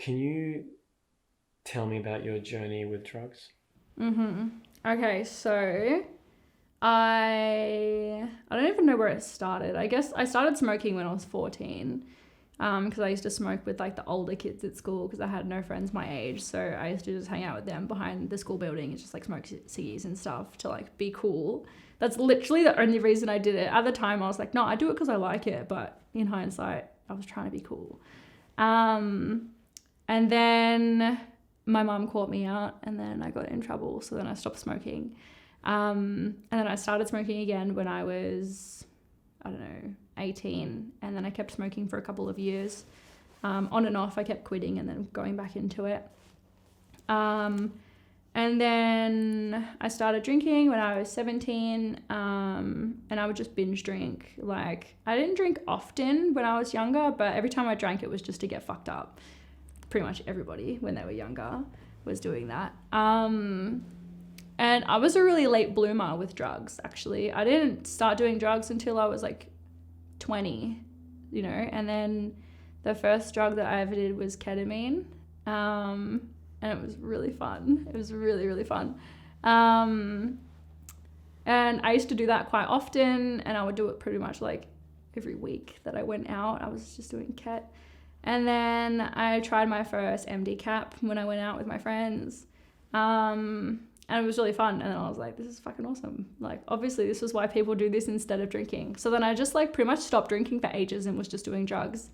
Can you tell me about your journey with drugs? Okay, so I don't even know where it started. I guess I started smoking when I was 14. Because I used to smoke with like the older kids at school because I had no friends my age. So I used to just hang out with them behind the school building and just like smoke ciggies and stuff to like be cool. That's literally the only reason I did it. At the time, I was like, no, I do it because I like it. But in hindsight, I was trying to be cool. Um, and then my mum caught me out and then I got in trouble. So then I stopped smoking. And then I started smoking again when I was, I don't know, 18. And then I kept smoking for a couple of years. On and off, I kept quitting and then going back into it. And then I started drinking when I was 17, and I would just binge drink. Like, I didn't drink often when I was younger, but every time I drank, it was just to get fucked up. Pretty much everybody, when they were younger, was doing that. And I was a really late bloomer with drugs, actually. I didn't start doing drugs until I was like 20, and then the first drug that I ever did was ketamine. And it was really fun. It was really, really fun. And I used to do that quite often, and I would do it pretty much like every week that I went out. I was just doing ket. And then I tried my first MD cap when I went out with my friends. And it was really fun. And then I was like, this is fucking awesome. Like, obviously this is why people do this instead of drinking. So then I just like pretty much stopped drinking for ages and was just doing drugs.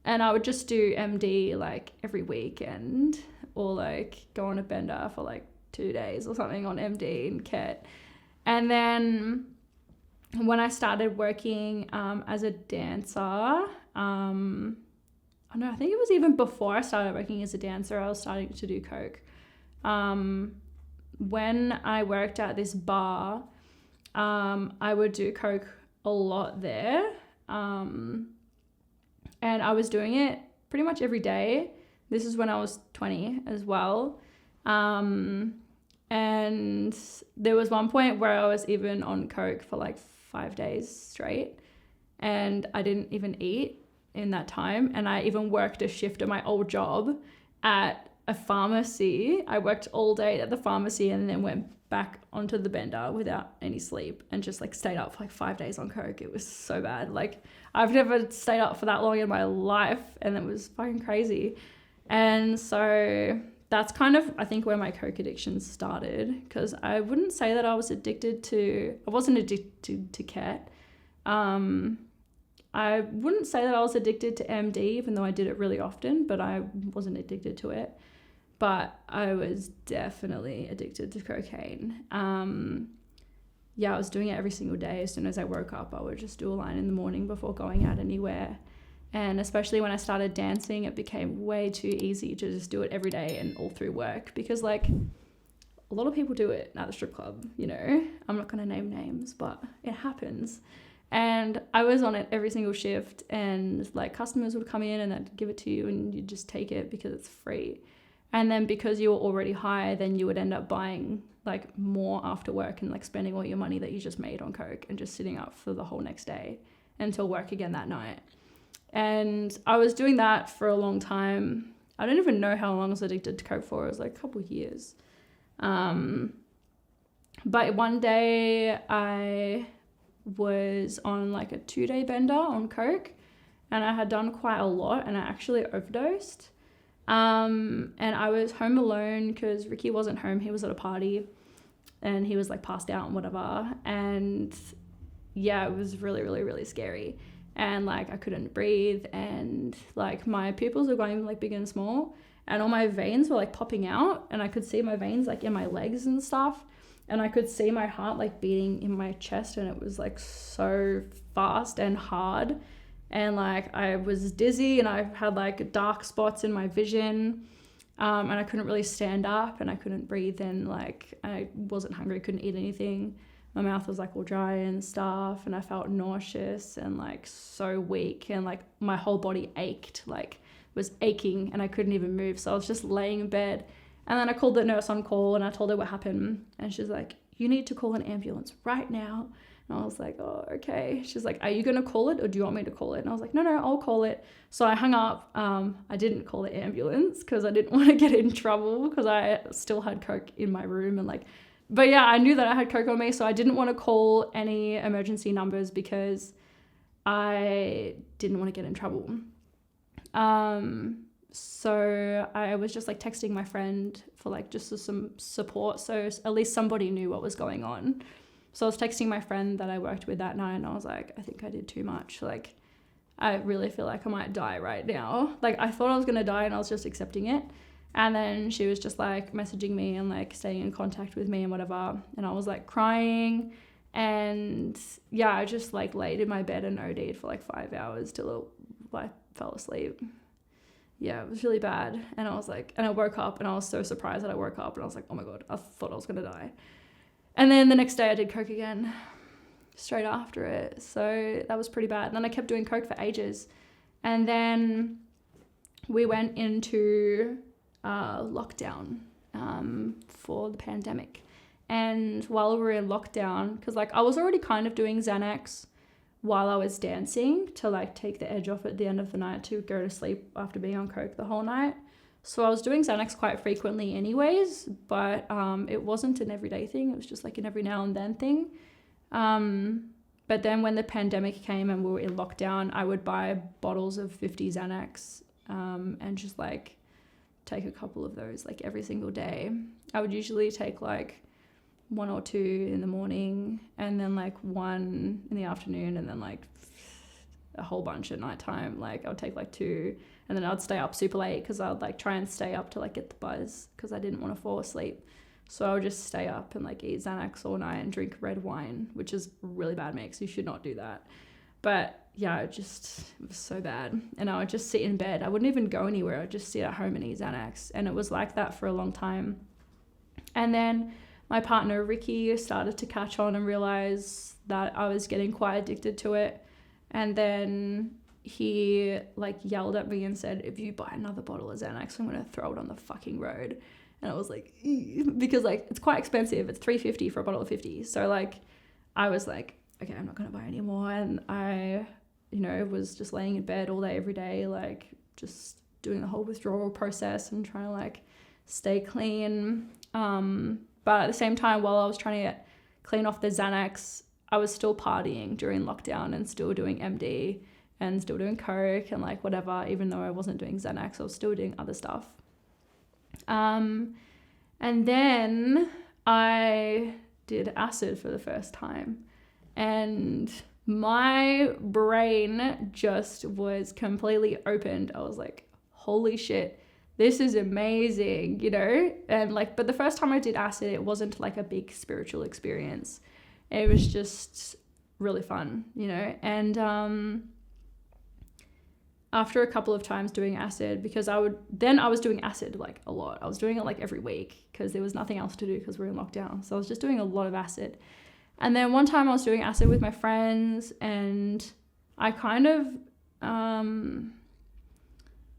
And I would just do MD like every weekend, or like go on a bender for like 2 days or something on MD and ket. And then when I started working as a dancer, I think it was even before I started working as a dancer, I was starting to do coke. When I worked at this bar, I would do coke a lot there. And I was doing it pretty much every day. This is when I was 20 as well. And there was one point where I was even on coke for like 5 days straight. And I didn't even eat in that time. And I even worked a shift at my old job at a pharmacy. I worked all day at the pharmacy and then went back onto the bender without any sleep and just like stayed up for like 5 days on coke. It was so bad. Like, I've never stayed up for that long in my life, and it was fucking crazy. And so that's kind of, I think, where my coke addiction started, because I wouldn't say that I wasn't addicted to ket. I wouldn't say that I was addicted to MD, even though I did it really often, but I wasn't addicted to it. But I was definitely addicted to cocaine. I was doing it every single day. As soon as I woke up, I would just do a line in the morning before going out anywhere. And especially when I started dancing, it became way too easy to just do it every day and all through work, because like a lot of people do it at the strip club, I'm not going to name names, but it happens. And I was on it every single shift, and like customers would come in and they'd give it to you and you just take it because it's free. And then because you were already high, then you would end up buying like more after work and like spending all your money that you just made on coke and just sitting up for the whole next day until work again that night. And I was doing that for a long time. I don't even know how long I was addicted to coke for. It was like a couple of years. But one day I was on like a 2-day bender on coke, and I had done quite a lot, and I actually overdosed. And I was home alone because Ricky wasn't home. He was at a party and he was like passed out and whatever. And yeah, it was really, really, really scary. And like I couldn't breathe, and like my pupils were going like big and small, and all my veins were like popping out, and I could see my veins like in my legs and stuff. And I could see my heart like beating in my chest, and it was like so fast and hard. And like I was dizzy, and I had like dark spots in my vision, and I couldn't really stand up, and I couldn't breathe, and like I wasn't hungry, couldn't eat anything. My mouth was like all dry and stuff, and I felt nauseous and like so weak, and like my whole body ached, like was aching, and I couldn't even move. So I was just laying in bed, and then I called the nurse on call and I told her what happened, and she's like, you need to call an ambulance right now. And I was like, oh, okay. She's like, are you going to call it or do you want me to call it? And I was like, no, I'll call it. So I hung up. I didn't call the ambulance because I didn't want to get in trouble because I still had coke in my room. But yeah, I knew that I had coke on me. So I didn't want to call any emergency numbers because I didn't want to get in trouble. So I was just like texting my friend for like just some support. So at least somebody knew what was going on. So I was texting my friend that I worked with that night and I was like, I think I did too much. Like, I really feel like I might die right now. Like, I thought I was going to die and I was just accepting it. And then she was just like messaging me and like staying in contact with me and whatever. And I was like crying. And yeah, I just like laid in my bed and OD'd for like 5 hours till I fell asleep. Yeah, it was really bad. And I was like, and I woke up and I was so surprised that I woke up and I was like, oh my God, I thought I was going to die. And then the next day I did coke again straight after it. So that was pretty bad. And then I kept doing coke for ages. And then we went into lockdown for the pandemic. And while we were in lockdown, because like I was already kind of doing Xanax while I was dancing to like take the edge off at the end of the night to go to sleep after being on coke the whole night. So I was doing Xanax quite frequently anyways, but it wasn't an everyday thing. It was just like an every now and then thing. But then when the pandemic came and we were in lockdown, I would buy bottles of 50 Xanax and just like take a couple of those like every single day. I would usually take like 1 or 2 in the morning and then like 1 in the afternoon and then like a whole bunch at nighttime. Like I would take like 2 and then I'd stay up super late because I would like try and stay up to like get the buzz because I didn't want to fall asleep. So I would just stay up and like eat Xanax all night and drink red wine, which is a really bad mix. You should not do that. But yeah, it was so bad. And I would just sit in bed. I wouldn't even go anywhere. I'd just sit at home and eat Xanax. And it was like that for a long time. And then my partner, Ricky, started to catch on and realize that I was getting quite addicted to it. And then he like yelled at me and said, if you buy another bottle of Xanax, I'm going to throw it on the fucking road. And I was like, because like it's quite expensive. It's $3.50 for a bottle of 50. So like I was like, okay, I'm not going to buy any more. And I, was just laying in bed all day, every day, like just doing the whole withdrawal process and trying to like stay clean. But at the same time, while I was trying to get clean off the Xanax, I was still partying during lockdown and still doing MD and still doing coke and like whatever, even though I wasn't doing Xanax, I was still doing other stuff. And then I did acid for the first time and my brain just was completely opened. I was like, holy shit, this is amazing, and like, but the first time I did acid, it wasn't like a big spiritual experience. It was just really fun, and after a couple of times doing acid, because I was doing acid like a lot. I was doing it like every week because there was nothing else to do because we were in lockdown. So I was just doing a lot of acid. And then one time I was doing acid with my friends and I kind of,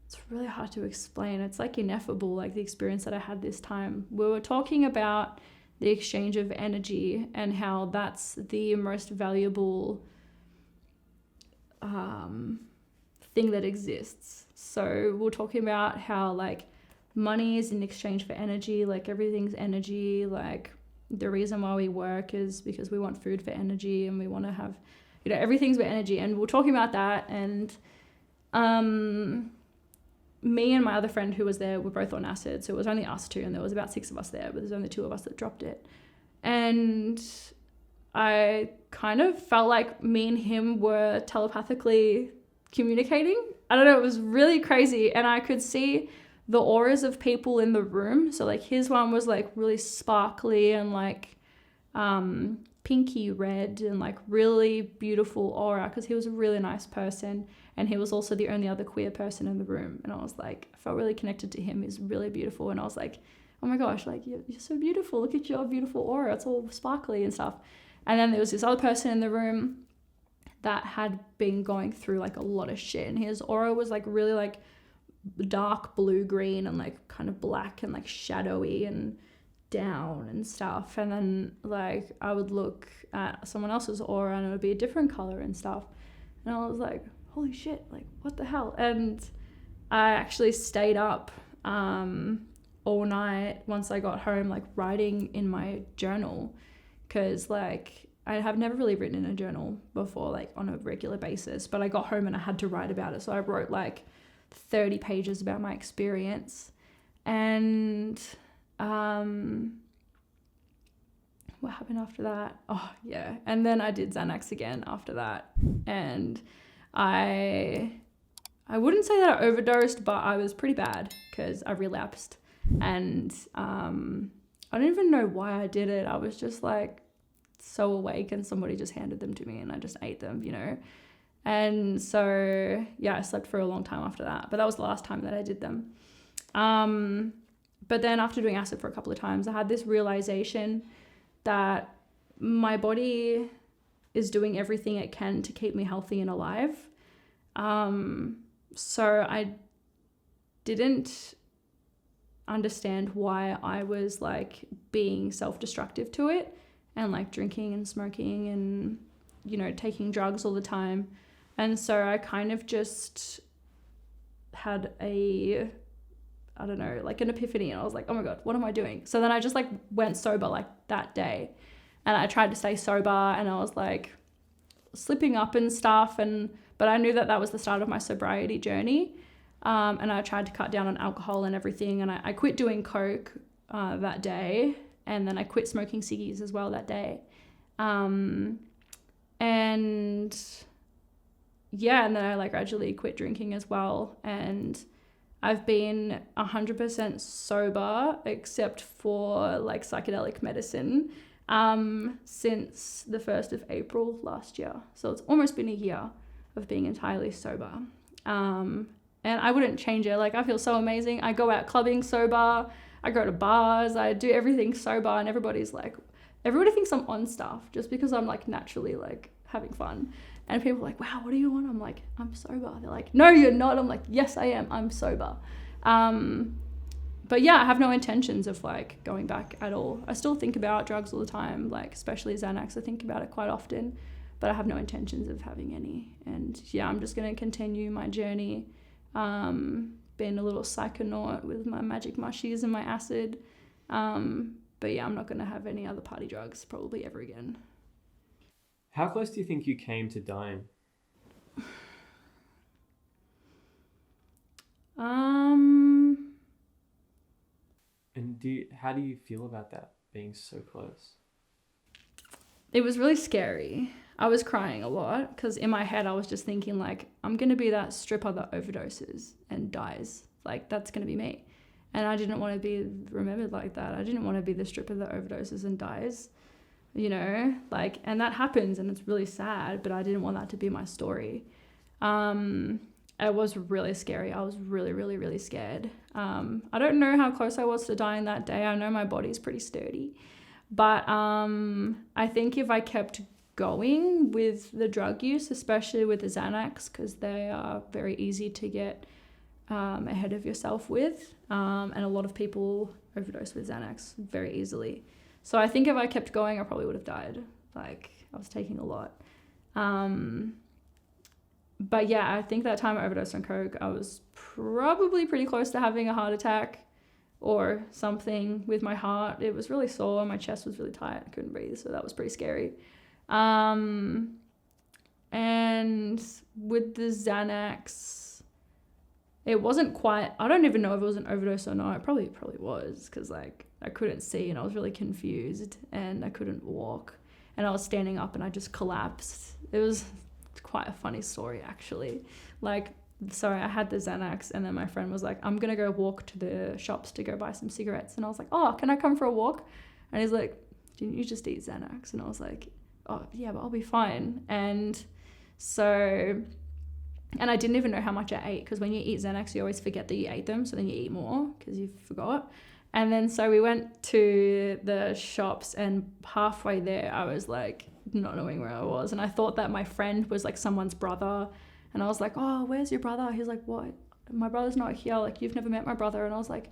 it's really hard to explain. It's like ineffable, like the experience that I had this time. We were talking about the exchange of energy and how that's the most valuable thing that exists. So we're talking about how like money is in exchange for energy, like everything's energy. Like the reason why we work is because we want food for energy and we want to have, everything's with energy. And we're talking about that, and me and my other friend who was there were both on acid, so it was only us two, and there was about 6 of us there, but there's only 2 of us that dropped it. And I kind of felt like me and him were telepathically communicating. I don't know, it was really crazy. And I could see the auras of people in the room. So like his one was like really sparkly and like pinky red and like really beautiful aura because he was a really nice person. And he was also the only other queer person in the room. And I was like, I felt really connected to him. He's really beautiful. And I was like, oh my gosh, like you're so beautiful. Look at your beautiful aura. It's all sparkly and stuff. And then there was this other person in the room that had been going through like a lot of shit. And his aura was like really like dark blue green and like kind of black and like shadowy. And down and stuff. And then like I would look at someone else's aura and it would be a different color and stuff. And I was like, holy shit, like what the hell? And I actually stayed up all night once I got home, like writing in my journal, because like I have never really written in a journal before, like on a regular basis, but I got home and I had to write about it. So I wrote like 30 pages about my experience. And what happened after that? Oh yeah. And then I did Xanax again after that. And I wouldn't say that I overdosed, but I was pretty bad because I relapsed. And I don't even know why I did it. I was just like so awake and somebody just handed them to me and I just ate them, you know. And so yeah, I slept for a long time after that, but that was the last time that I did them. But then after doing acid for a couple of times, I had this realization that my body is doing everything it can to keep me healthy and alive. So I didn't understand why I was like being self-destructive to it and like drinking and smoking and, you know, taking drugs all the time. And so I kind of just had I don't know, like an epiphany, and I was like, oh my God, what am I doing? So then I just like went sober like that day, and I tried to stay sober, and I was like slipping up and stuff, but I knew that that was the start of my sobriety journey. And I tried to cut down on alcohol and everything, and I quit doing coke that day, and then I quit smoking ciggies as well that day. And yeah, and then I like gradually quit drinking as well, and I've been 100% sober except for like psychedelic medicine since the 1st of April last year. So it's almost been a year of being entirely sober. And I wouldn't change it. Like I feel so amazing. I go out clubbing sober. I go to bars. I do everything sober, and everybody thinks I'm on stuff just because I'm like naturally like having fun. And people are like, wow, what do you want? I'm like, I'm sober. They're like, no, you're not. I'm like, yes, I am. I'm sober. But yeah, I have no intentions of like going back at all. I still think about drugs all the time, like especially Xanax. I think about it quite often, but I have no intentions of having any. And yeah, I'm just going to continue my journey, being a little psychonaut with my magic mushies and my acid. But yeah, I'm not going to have any other party drugs probably ever again. How close do you think you came to dying? And how do you feel about that, being so close? It was really scary. I was crying a lot because in my head I was just thinking like, I'm going to be that stripper that overdoses and dies. Like that's going to be me. And I didn't want to be remembered like that. I didn't want to be the stripper that overdoses and dies. You know, like, and that happens and it's really sad, but I didn't want that to be my story. It was really scary. I was really, really, really scared. I don't know how close I was to dying that day. I know my body's pretty sturdy, but I think if I kept going with the drug use, especially with the Xanax, because they are very easy to get ahead of yourself with, and a lot of people overdose with Xanax very easily. So I think if I kept going, I probably would have died. Like I was taking a lot. But yeah, I think that time I overdosed on coke, I was probably pretty close to having a heart attack or something with my heart. It was really sore. My chest was really tight. I couldn't breathe. So that was pretty scary. And with the Xanax, it wasn't quite, I don't even know if it was an overdose or not. It probably was, because like I couldn't see and I was really confused and I couldn't walk, and I was standing up and I just collapsed. It was quite a funny story actually. Like, sorry, I had the Xanax and then my friend was like, I'm gonna go walk to the shops to go buy some cigarettes, and I was like, oh, can I come for a walk? And he's like, didn't you just eat Xanax? And I was like, oh yeah, but I'll be fine. And so, and I didn't even know how much I ate, because when you eat Xanax you always forget that you ate them, so then you eat more because you forgot. And then so we went to the shops, and halfway there I was like not knowing where I was, and I thought that my friend was like someone's brother, and I was like, oh, where's your brother? He's like, what? My brother's not here, like you've never met my brother. And I was like,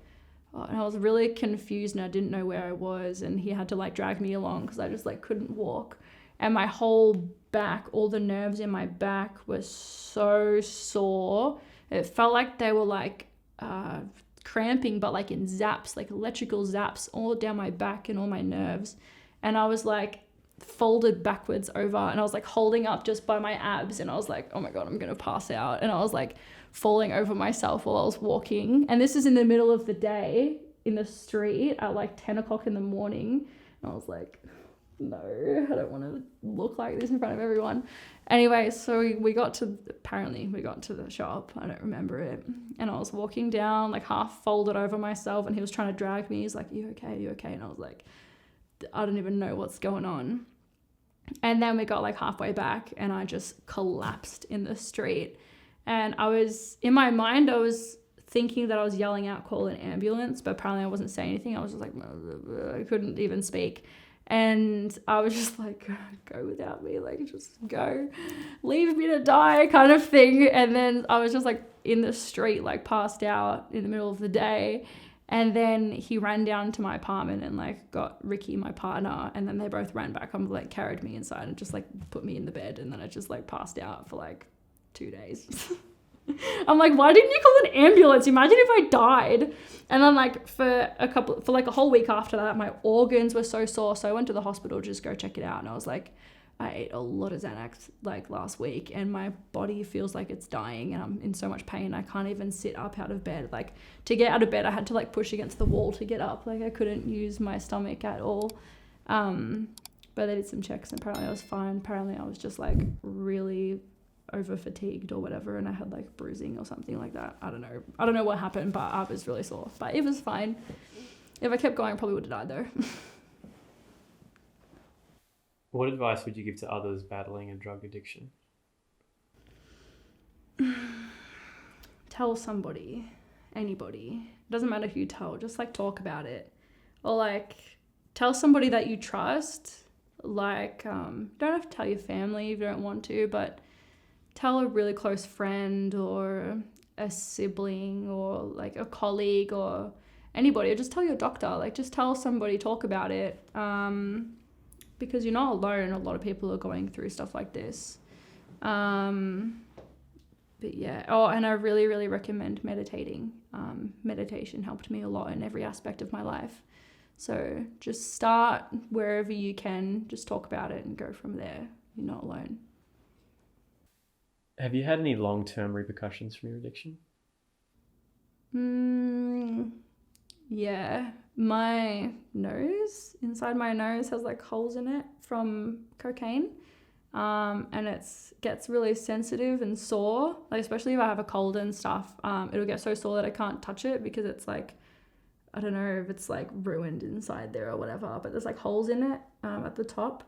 and I was really confused and I didn't know where I was, and he had to like drag me along because I just like couldn't walk, and my whole back, all the nerves in my back were so sore. It felt like they were like cramping, but like in zaps, like electrical zaps all down my back and all my nerves. And I was like folded backwards over, and I was like holding up just by my abs, and I was like, oh my god, I'm gonna pass out. And I was like falling over myself while I was walking, and this is in the middle of the day in the street at like 10 o'clock in the morning, and I was like, no, I don't want to look like this in front of everyone. Anyway, so we got to the shop, I don't remember it, and I was walking down like half folded over myself, and he was trying to drag me. He's like, you okay? And I was like, I don't even know what's going on. And then we got like halfway back, and I just collapsed in the street. And in my mind, I was thinking that I was yelling out, call an ambulance, but apparently I wasn't saying anything. I was just like, I couldn't even speak. And I was just like, go without me, like just go, leave me to die kind of thing. And then I was just like in the street, like passed out in the middle of the day. And then he ran down to my apartment and like got Ricky, my partner, and then they both ran back and like carried me inside and just like put me in the bed, and then I just like passed out for like 2 days. I'm like, why didn't you call an ambulance? Imagine if I died. And then like for like a whole week after that, my organs were so sore. So I went to the hospital to just go check it out. And I was like, I ate a lot of Xanax like last week, and my body feels like it's dying, and I'm in so much pain. I can't even sit up out of bed. Like to get out of bed, I had to like push against the wall to get up. Like I couldn't use my stomach at all. But they did some checks, and apparently I was fine. Apparently I was just like really over fatigued or whatever, and I had like bruising or something like that. I don't know what happened, but I was really sore, but it was fine. If I kept going, I probably would have died though. What advice would you give to others battling a drug addiction? Tell somebody, anybody, doesn't matter who you tell, just like talk about it, or like tell somebody that you trust. Like you don't have to tell your family if you don't want to, but tell a really close friend or a sibling or like a colleague or anybody, or just tell your doctor. Like just tell somebody, talk about it, because you're not alone. A lot of people are going through stuff like this. But yeah, and I really, really recommend meditating. Meditation helped me a lot in every aspect of my life. So just start wherever you can, just talk about it and go from there. You're not alone. Have you had any long-term repercussions from your addiction? Yeah, my nose, inside my nose has like holes in it from cocaine, and gets really sensitive and sore, like especially if I have a cold and stuff. It'll get so sore that I can't touch it because it's like, I don't know if it's like ruined inside there or whatever, but there's like holes in it at the top.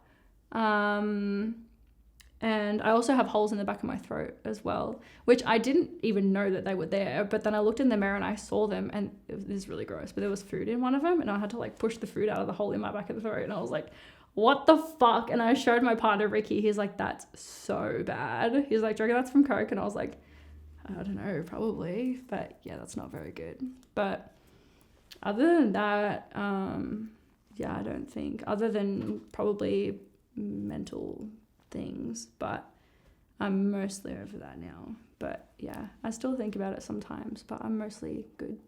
And I also have holes in the back of my throat as well, which I didn't even know that they were there. But then I looked in the mirror and I saw them, and this is really gross, but there was food in one of them, and I had to like push the food out of the hole in my back of the throat. And I was like, what the fuck? And I showed my partner, Ricky. He's like, that's so bad. He's like, do you reckon that's from coke? And I was like, I don't know, probably. But yeah, that's not very good. But other than that, yeah, I don't think, other than probably mental things, but I'm mostly over that now. But yeah, I still think about it sometimes, but I'm mostly good.